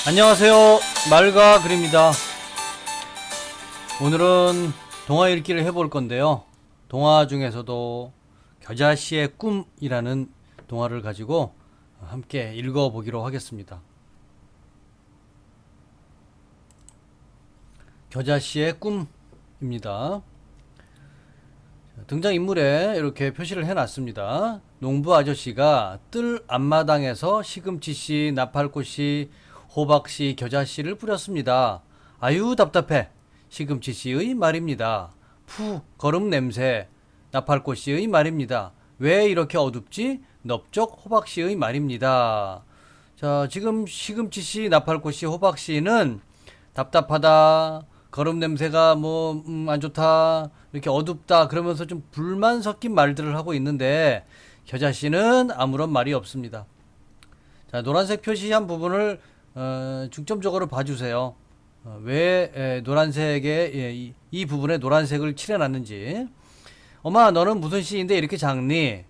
안녕하세요. 말과 글입니다. 오늘은 동화 읽기를 해볼 건데요. 동화 중에서도 겨자씨의 꿈이라는 동화를 가지고 함께 읽어보기로 하겠습니다. 겨자씨의 꿈입니다. 등장인물에 이렇게 표시를 해놨습니다. 농부 아저씨가 뜰 앞마당에서 시금치씨, 나팔꽃씨, 호박씨, 겨자씨를 뿌렸습니다. 아유 답답해. 시금치씨의 말입니다. 푸 거름 냄새. 나팔꽃씨의 말입니다. 왜 이렇게 어둡지? 넓적 호박씨의 말입니다. 자, 지금 시금치씨, 나팔꽃씨, 호박씨는 답답하다, 거름 냄새가 안 좋다, 이렇게 어둡다 그러면서 좀 불만 섞인 말들을 하고 있는데 겨자씨는 아무런 말이 없습니다. 자, 노란색 표시한 부분을 중점적으로 봐주세요. 왜 노란색에 이 부분에 노란색을 칠해놨는지. 엄마 너는 무슨 씨인데 이렇게 작니?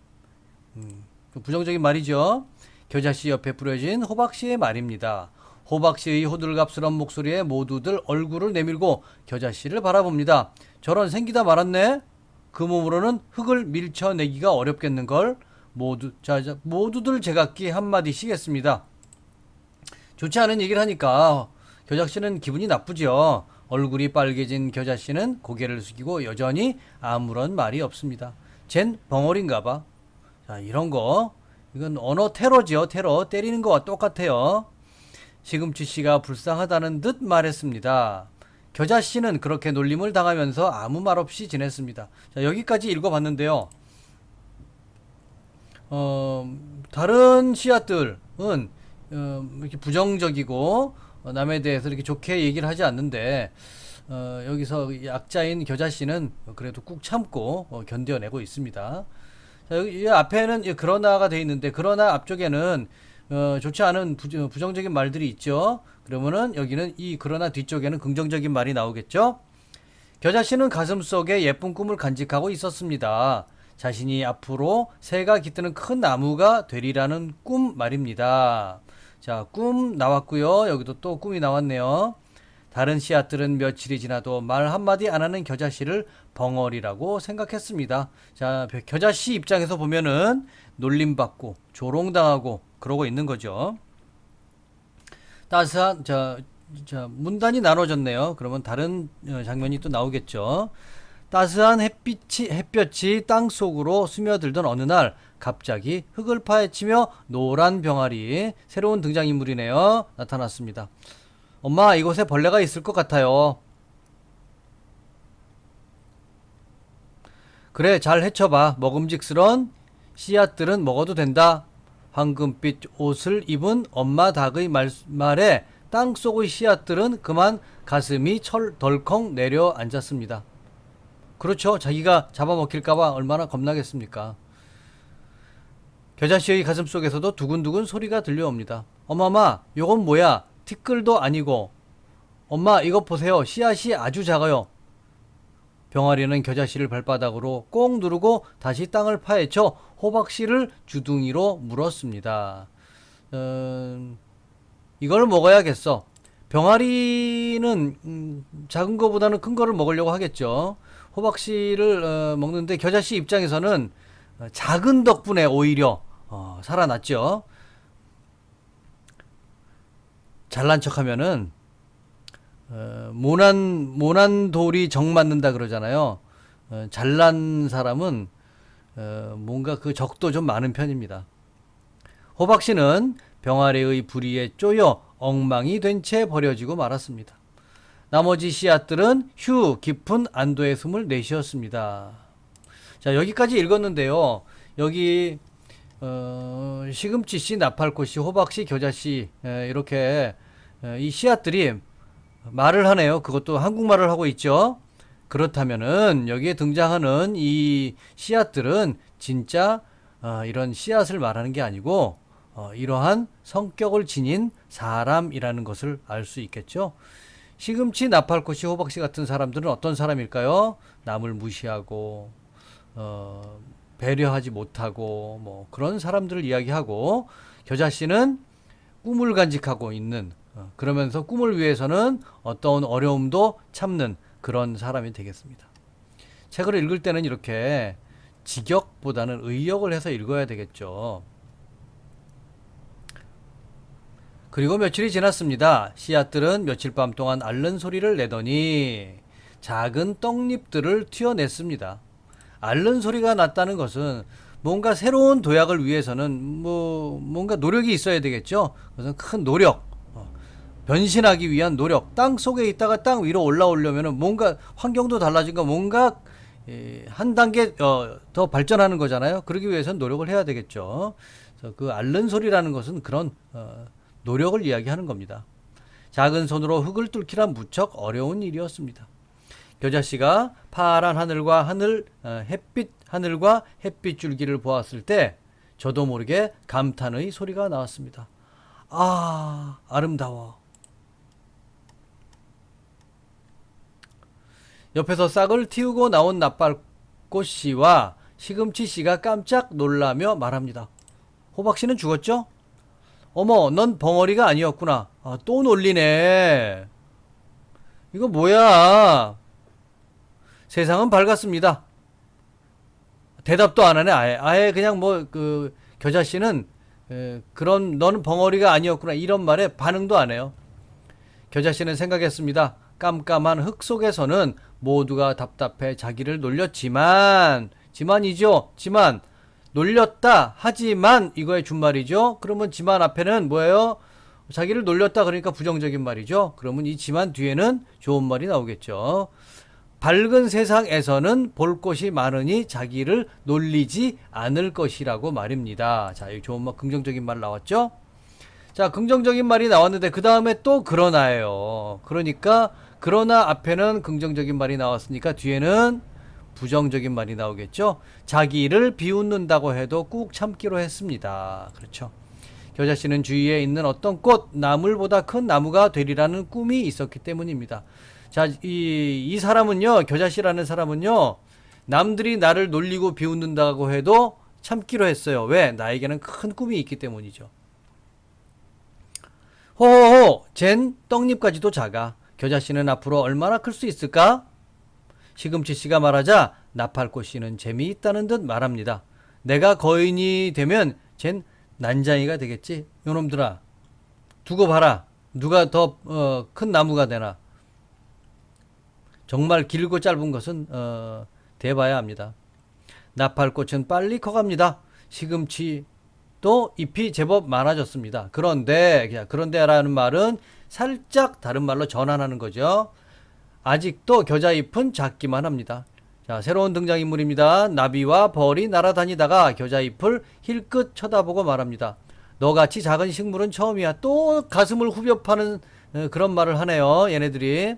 부정적인 말이죠. 겨자씨 옆에 뿌려진 호박씨의 말입니다. 호박씨의 호들갑스러운 목소리에 모두들 얼굴을 내밀고 겨자씨를 바라봅니다. 저런 생기다 말았네. 그 몸으로는 흙을 밀쳐내기가 어렵겠는걸. 모두들 제각기 한마디씩 했습니다. 좋지 않은 얘기를 하니까 겨자씨는 기분이 나쁘죠. 얼굴이 빨개진 겨자씨는 고개를 숙이고 여전히 아무런 말이 없습니다. 쟨 벙어리인가봐. 자, 이건 언어 테러지요. 테러. 때리는 거와 똑같아요. 시금치씨가 불쌍하다는 듯 말했습니다. 겨자씨는 그렇게 놀림을 당하면서 아무 말 없이 지냈습니다. 자, 여기까지 읽어봤는데요. 다른 씨앗들은 이렇게 부정적이고 남에 대해서 이렇게 좋게 얘기를 하지 않는데 여기서 약자인 겨자씨는 그래도 꾹 참고 견뎌내고 있습니다. 자, 여기 앞에는 그러나가 돼 있는데 그러나 앞쪽에는 좋지 않은 부정적인 말들이 있죠. 그러면은 여기는 이 그러나 뒤쪽에는 긍정적인 말이 나오겠죠. 겨자씨는 가슴속에 예쁜 꿈을 간직하고 있었습니다. 자신이 앞으로 새가 깃드는 큰 나무가 되리라는 꿈 말입니다. 자, 꿈 나왔고요. 여기도 또 꿈이 나왔네요. 다른 씨앗들은 며칠이 지나도 말 한마디 안 하는 겨자씨를 벙어리라고 생각했습니다. 자, 겨자씨 입장에서 보면은 놀림받고 조롱당하고 그러고 있는 거죠. 따스한 문단이 나눠졌네요. 그러면 다른 장면이 또 나오겠죠. 따스한 햇볕이 땅 속으로 스며들던 어느 날 갑자기 흙을 파헤치며 노란 병아리, 새로운 등장인물이네요. 나타났습니다. 엄마, 이곳에 벌레가 있을 것 같아요. 그래, 잘 헤쳐봐. 먹음직스런 씨앗들은 먹어도 된다. 황금빛 옷을 입은 엄마 닭의 말에 땅속의 씨앗들은 그만 가슴이 덜컹 내려앉았습니다. 그렇죠. 자기가 잡아먹힐까봐 얼마나 겁나겠습니까. 겨자씨의 가슴속에서도 두근두근 소리가 들려옵니다. 어마마, 요건 뭐야? 티끌도 아니고. 엄마, 이것 보세요. 씨앗이 아주 작아요. 병아리는 겨자씨를 발바닥으로 꼭 누르고 다시 땅을 파헤쳐 호박씨를 주둥이로 물었습니다. 이걸 먹어야겠어. 병아리는 작은 거보다는 큰 거를 먹으려고 하겠죠. 호박씨를 먹는데 겨자씨 입장에서는 작은 덕분에 오히려 살아났죠. 잘난 척하면은 모난 돌이 정 맞는다 그러잖아요. 잘난 사람은 뭔가 그 적도 좀 많은 편입니다. 호박씨는 병아리의 부리에 쪼여 엉망이 된 채 버려지고 말았습니다. 나머지 씨앗들은 휴 깊은 안도의 숨을 내쉬었습니다. 자, 여기까지 읽었는데요. 여기 시금치씨, 나팔꽃씨, 호박씨, 겨자씨 이렇게 이 씨앗들이 말을 하네요. 그것도 한국말을 하고 있죠. 그렇다면은 여기에 등장하는 이 씨앗들은 진짜 이런 씨앗을 말하는 게 아니고 이러한 성격을 지닌 사람이라는 것을 알 수 있겠죠. 시금치, 나팔꽃이, 호박씨 같은 사람들은 어떤 사람일까요? 남을 무시하고 배려하지 못하고 그런 사람들을 이야기하고, 겨자씨는 꿈을 간직하고 있는 그러면서 꿈을 위해서는 어떤 어려움도 참는 그런 사람이 되겠습니다. 책을 읽을 때는 이렇게 직역보다는 의역을 해서 읽어야 되겠죠. 그리고 며칠이 지났습니다. 씨앗들은 며칠 밤 동안 앓는 소리를 내더니 작은 떡잎들을 튀어냈습니다. 앓는 소리가 났다는 것은 뭔가 새로운 도약을 위해서는 뭔가 노력이 있어야 되겠죠. 그래서 큰 노력, 변신하기 위한 노력, 땅 속에 있다가 땅 위로 올라오려면 뭔가 환경도 달라진 거 뭔가 한 단계 더 발전하는 거잖아요. 그러기 위해서는 노력을 해야 되겠죠. 그래서 그 앓는 소리라는 것은 그런 노력을 이야기하는 겁니다. 작은 손으로 흙을 뚫기란 무척 어려운 일이었습니다. 겨자씨가 파란 하늘과 하늘과 햇빛 줄기를 보았을 때 저도 모르게 감탄의 소리가 나왔습니다. 아, 아름다워. 옆에서 싹을 틔우고 나온 나팔꽃씨와 시금치씨가 깜짝 놀라며 말합니다. 호박씨는 죽었죠? 어머, 넌 벙어리가 아니었구나. 아, 또 놀리네. 이거 뭐야? 세상은 밝았습니다. 대답도 안 하네. 아예 그냥 겨자씨는 그럼 너는 벙어리가 아니었구나 이런 말에 반응도 안 해요. 겨자씨는 생각했습니다. 깜깜한 흙 속에서는 모두가 답답해 자기를 지만 놀렸다 하지만 이거의 준말이죠. 그러면 지만 앞에는 뭐예요? 자기를 놀렸다 그러니까 부정적인 말이죠. 그러면 이 지만 뒤에는 좋은 말이 나오겠죠. 밝은 세상에서는 볼 것이 많으니 자기를 놀리지 않을 것이라고 말입니다. 자, 이 좋은 말, 긍정적인 말 나왔죠? 자, 긍정적인 말이 나왔는데 그 다음에 또 그러나예요. 그러니까 그러나 앞에는 긍정적인 말이 나왔으니까 뒤에는 부정적인 말이 나오겠죠. 자기를 비웃는다고 해도 꾹 참기로 했습니다. 그렇죠. 겨자씨는 주위에 있는 어떤 꽃, 나물보다 큰 나무가 되리라는 꿈이 있었기 때문입니다. 자, 이 사람은요, 겨자씨라는 사람은요, 남들이 나를 놀리고 비웃는다고 해도 참기로 했어요. 왜? 나에게는 큰 꿈이 있기 때문이죠. 호호호, 쟨 떡잎까지도 작아. 겨자씨는 앞으로 얼마나 클 수 있을까? 시금치씨가 말하자 나팔꽃씨는 재미있다는 듯 말합니다. 내가 거인이 되면 쟨 난장이가 되겠지. 요놈들아, 두고 봐라. 누가 더 큰 나무가 되나. 정말 길고 짧은 것은 대봐야 합니다. 나팔꽃은 빨리 커갑니다. 시금치도 잎이 제법 많아졌습니다. 그런데라는 말은 살짝 다른 말로 전환하는 거죠. 아직도 겨자잎은 작기만 합니다. 자, 새로운 등장인물입니다. 나비와 벌이 날아다니다가 겨자잎을 힐끗 쳐다보고 말합니다. 너같이 작은 식물은 처음이야. 또 가슴을 후벼 파는 그런 말을 하네요. 얘네들이.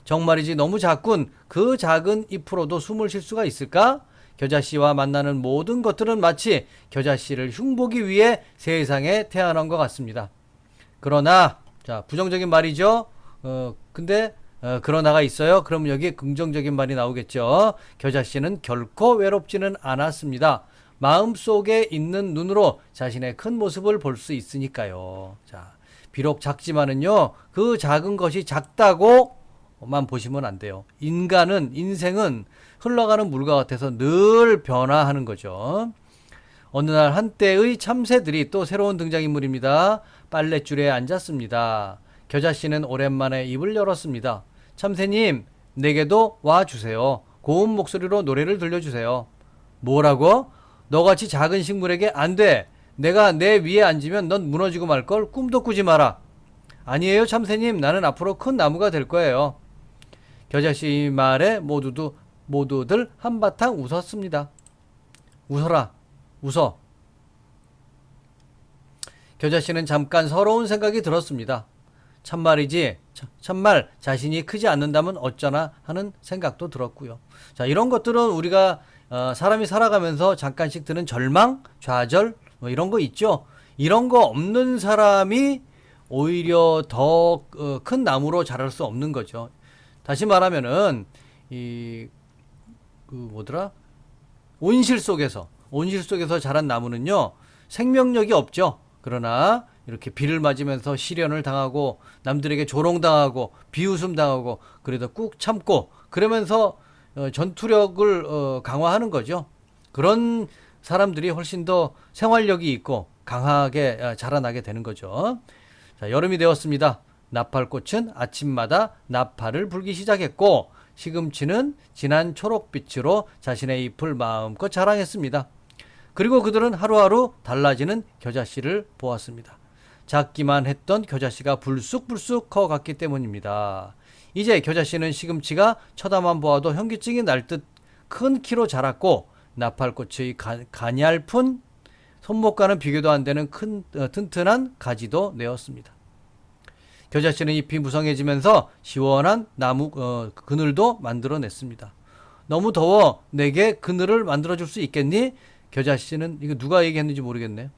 정말이지 너무 작군. 그 작은 잎으로도 숨을 쉴 수가 있을까? 겨자씨와 만나는 모든 것들은 마치 겨자씨를 흉보기 위해 세상에 태어난 것 같습니다. 그러나, 자, 부정적인 말이죠. 근데 그러나가 있어요. 그럼 여기에 긍정적인 말이 나오겠죠. 겨자씨는 결코 외롭지는 않았습니다. 마음속에 있는 눈으로 자신의 큰 모습을 볼 수 있으니까요. 자, 비록 작지만은요, 그 작은 것이 작다고만 보시면 안 돼요. 인생은 흘러가는 물과 같아서 늘 변화하는 거죠. 어느 날 한때의 참새들이 또 새로운 등장인물입니다. 빨랫줄에 앉았습니다. 겨자씨는 오랜만에 입을 열었습니다. 참새님, 내게도 와주세요. 고운 목소리로 노래를 들려주세요. 뭐라고? 너같이 작은 식물에게 안 돼. 내가 내 위에 앉으면 넌 무너지고 말걸. 꿈도 꾸지 마라. 아니에요, 참새님. 나는 앞으로 큰 나무가 될 거예요. 겨자씨 말에 모두들 한바탕 웃었습니다. 웃어라. 웃어. 겨자씨는 잠깐 서러운 생각이 들었습니다. 참말 자신이 크지 않는다면 어쩌나 하는 생각도 들었고요. 자, 이런 것들은 우리가 사람이 살아가면서 잠깐씩 드는 절망, 좌절 이런 거 있죠. 이런 거 없는 사람이 오히려 더 큰 나무로 자랄 수 없는 거죠. 다시 말하면은 온실 속에서 자란 나무는요 생명력이 없죠. 그러나 이렇게 비를 맞으면서 시련을 당하고 남들에게 조롱당하고 비웃음 당하고 그래도 꾹 참고 그러면서 전투력을 강화하는 거죠. 그런 사람들이 훨씬 더 생활력이 있고 강하게 자라나게 되는 거죠. 자, 여름이 되었습니다. 나팔꽃은 아침마다 나팔을 불기 시작했고 시금치는 진한 초록빛으로 자신의 잎을 마음껏 자랑했습니다. 그리고 그들은 하루하루 달라지는 겨자씨를 보았습니다. 작기만 했던 겨자씨가 불쑥불쑥 커갔기 때문입니다. 이제 겨자씨는 시금치가 쳐다만 보아도 현기증이 날 듯 큰 키로 자랐고 나팔꽃의 가냘픈 손목과는 비교도 안 되는 큰 튼튼한 가지도 내었습니다. 겨자씨는 잎이 무성해지면서 시원한 나무 그늘도 만들어냈습니다. 너무 더워 내게 그늘을 만들어줄 수 있겠니? 겨자씨는 이거 누가 얘기했는지 모르겠네요.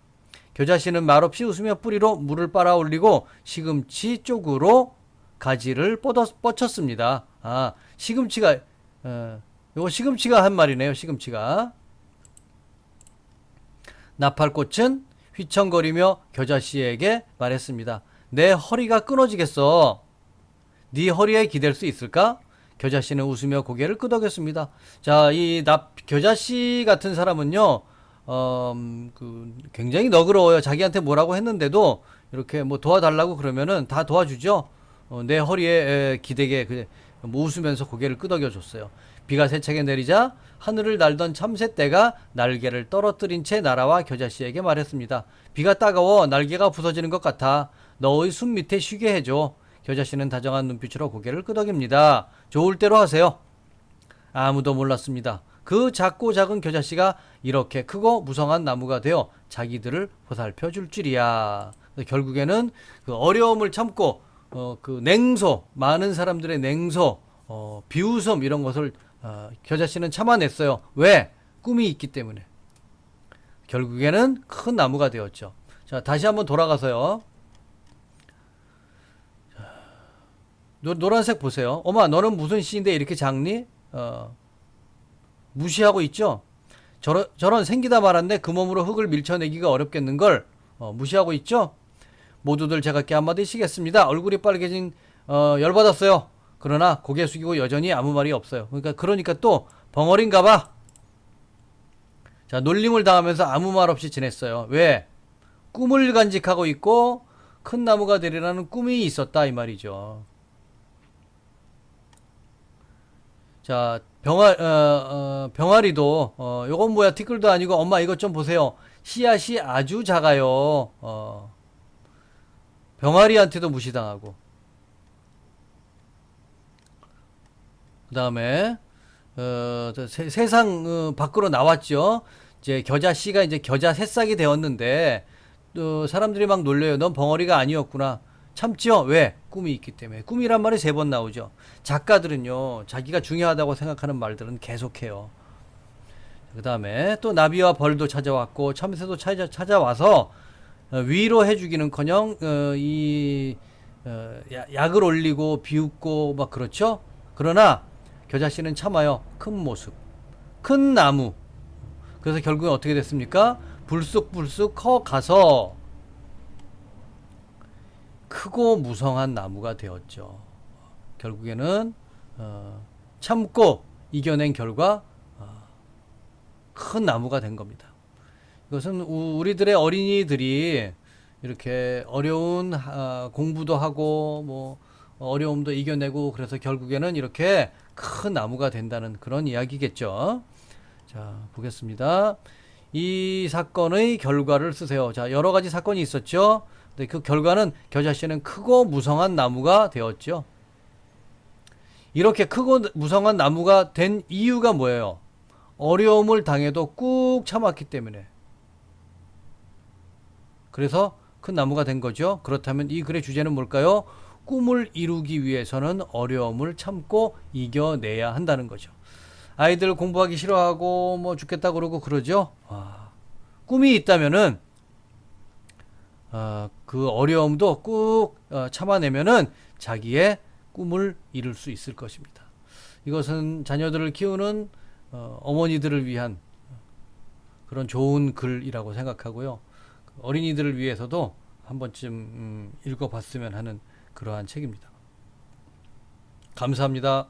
겨자씨는 말없이 웃으며 뿌리로 물을 빨아 올리고 시금치 쪽으로 가지를 뻗쳤습니다. 아, 시금치가 요거 시금치가 한 말이네요. 시금치가. 나팔꽃은 휘청거리며 겨자씨에게 말했습니다. 내 허리가 끊어지겠어. 네 허리에 기댈 수 있을까? 겨자씨는 웃으며 고개를 끄덕였습니다. 자, 이 겨자씨 같은 사람은요, 굉장히 너그러워요. 자기한테 뭐라고 했는데도 이렇게 뭐 도와달라고 그러면은 다 도와주죠. 내 허리에 기대게 뭐 웃으면서 고개를 끄덕여줬어요. 비가 세차게 내리자 하늘을 날던 참새떼가 날개를 떨어뜨린 채 날아와 겨자씨에게 말했습니다. 비가 따가워 날개가 부서지는 것 같아. 너의 숨 밑에 쉬게 해줘. 겨자씨는 다정한 눈빛으로 고개를 끄덕입니다. 좋을 대로 하세요. 아무도 몰랐습니다. 그 작고 작은 겨자씨가 이렇게 크고 무성한 나무가 되어 자기들을 보살펴 줄 줄이야. 결국에는 그 어려움을 참고 그 냉소, 많은 사람들의 냉소, 비웃음 이런 것을 겨자씨는 참아냈어요. 왜? 꿈이 있기 때문에. 결국에는 큰 나무가 되었죠. 자, 다시 한번 돌아가서요. 노란색 보세요. 엄마, 너는 무슨 씨인데 이렇게 작니? 무시하고 있죠? 저런 생기다 말았네. 그 몸으로 흙을 밀쳐내기가 어렵겠는걸. 무시하고 있죠? 모두들 제갈게 한마디 시겠습니다. 얼굴이 빨개진 열받았어요. 그러나 고개 숙이고 여전히 아무 말이 없어요. 그러니까 또 벙어리인가 봐. 자, 놀림을 당하면서 아무 말 없이 지냈어요. 왜? 꿈을 간직하고 있고 큰 나무가 되리라는 꿈이 있었다 이 말이죠. 자, 병아리도 요건 뭐야, 티끌도 아니고 엄마 이것 좀 보세요. 씨앗이 아주 작아요. 병아리한테도 무시당하고. 그 다음에 세상 밖으로 나왔죠. 이제 겨자씨가 이제 겨자 새싹이 되었는데 사람들이 막 놀려요. 넌 벙어리가 아니었구나. 참지요. 왜? 꿈이 있기 때문에. 꿈이란 말이 3번 나오죠. 작가들은요, 자기가 중요하다고 생각하는 말들은 계속해요. 그 다음에 또 나비와 벌도 찾아왔고 참새도 찾아와서 위로해주기는커녕 약을 올리고 비웃고 막 그렇죠. 그러나 겨자씨는 참아요. 큰 모습, 큰 나무. 그래서 결국엔 어떻게 됐습니까? 불쑥불쑥 커가서 크고 무성한 나무가 되었죠. 결국에는 참고 이겨낸 결과 큰 나무가 된 겁니다. 이것은 우리들의 어린이들이 이렇게 어려운 공부도 하고 뭐 어려움도 이겨내고 그래서 결국에는 이렇게 큰 나무가 된다는 그런 이야기겠죠. 자, 보겠습니다. 이 사건의 결과를 쓰세요. 자, 여러 가지 사건이 있었죠. 근데 그 결과는 겨자씨는 크고 무성한 나무가 되었죠. 이렇게 크고 무성한 나무가 된 이유가 뭐예요? 어려움을 당해도 꾹 참았기 때문에. 그래서 큰 나무가 된 거죠. 그렇다면 이 글의 주제는 뭘까요? 꿈을 이루기 위해서는 어려움을 참고 이겨내야 한다는 거죠. 아이들 공부하기 싫어하고 뭐 죽겠다 그러고 그러죠. 꿈이 있다면은 그 어려움도 꾹 참아내면은 자기의 꿈을 이룰 수 있을 것입니다. 이것은 자녀들을 키우는 어머니들을 위한 그런 좋은 글이라고 생각하고요. 어린이들을 위해서도 한 번쯤 읽어봤으면 하는 그러한 책입니다. 감사합니다.